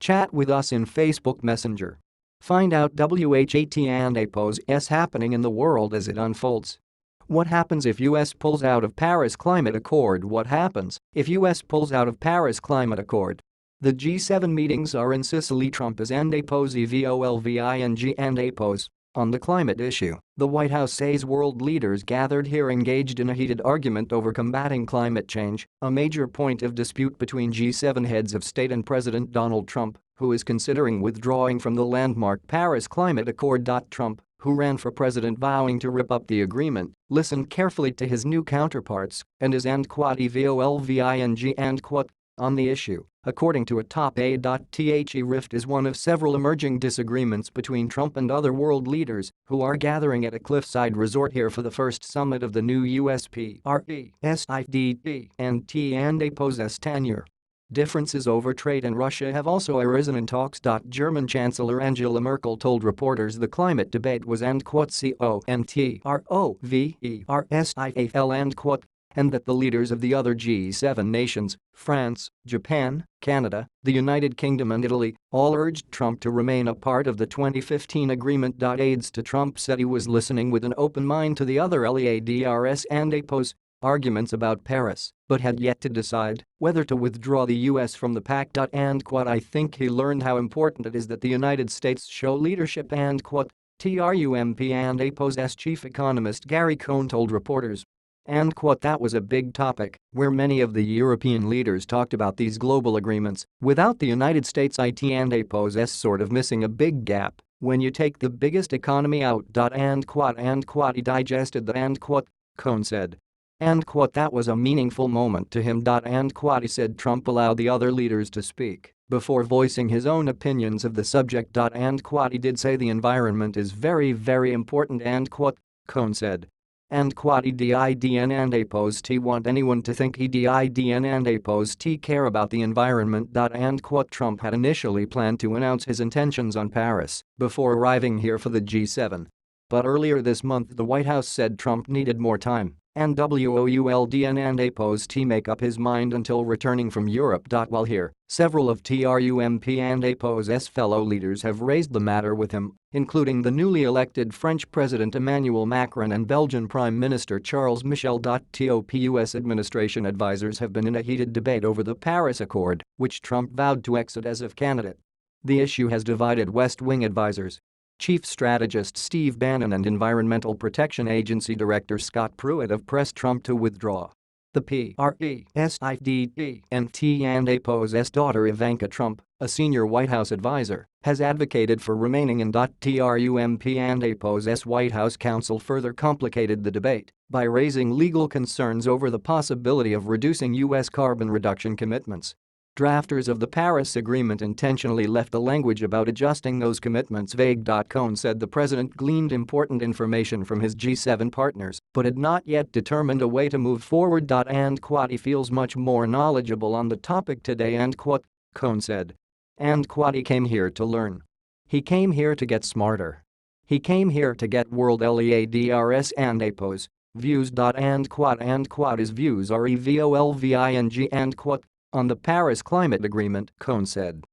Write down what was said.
Chat with us in Facebook Messenger. Find out WHAT and APO's happening in the world as it unfolds. What happens if US pulls out of Paris Climate Accord? What happens if US pulls out of Paris Climate Accord? The G7 meetings are in Sicily. Trump is and APO's EVOLVING and APO's. On the climate issue, the White House says world leaders gathered here engaged in a heated argument over combating climate change, a major point of dispute between G7 heads of state and President Donald Trump, who is considering withdrawing from the landmark Paris Climate Accord. Trump, who ran for president vowing to rip up the agreement, listened carefully to his new counterparts and is EVOLVING on the issue, according to a top A.The rift is one of several emerging disagreements between Trump and other world leaders who are gathering at a cliffside resort here for the first summit of the new USPRESIDP and APO's tenure. Differences over trade and Russia have also arisen in talks. German Chancellor Angela Merkel told reporters the climate debate was CONTROVERSIFL and that the leaders of the other G7 nations, France, Japan, Canada, the United Kingdom and Italy, all urged Trump to remain a part of the 2015 agreement. Aides to Trump said he was listening with an open mind to the other leaders and APO's arguments about Paris, but had yet to decide whether to withdraw the US from the pact. I think he learned how important it is that the United States show leadership. Trump and APO's chief economist Gary Cohn told reporters. That was a big topic, where many of the European leaders talked about these global agreements, without the United States. It and APO's sort of missing a big gap when you take the biggest economy out. He digested that. Cohn said. That was a meaningful moment to him. He said Trump allowed the other leaders to speak before voicing his own opinions of the subject. He did say the environment is very, very important. Cohn said. Didn and APO's want anyone to think he didn and APO's care about the environment. Trump had initially planned to announce his intentions on Paris before arriving here for the G7. But earlier this month the White House said Trump needed more time and WOULDN and APO's make up his mind until returning from Europe. While here, several of TRUMP and APO's fellow leaders have raised the matter with him, including the newly elected French President Emmanuel Macron and Belgian Prime Minister Charles Michel. Top US administration advisors have been in a heated debate over the Paris Accord, which Trump vowed to exit as if candidate. The issue has divided West Wing advisors. Chief strategist Steve Bannon and Environmental Protection Agency Director Scott Pruitt have pressed Trump to withdraw. The PRESIDP and APO's daughter Ivanka Trump, a senior White House advisor, has advocated for remaining in. TRUMP and APO's White House counsel further complicated the debate by raising legal concerns over the possibility of reducing U.S. carbon reduction commitments. Drafters of the Paris Agreement intentionally left the language about adjusting those commitments vague. Cohn said the president gleaned important information from his G7 partners but had not yet determined a way to move forward. He feels much more knowledgeable on the topic today. Cohn said. He came here to learn. He came here to get smarter. He came here to get world leaders and APO's views. His views are EVOLVING on the Paris Climate Agreement, Cohn said.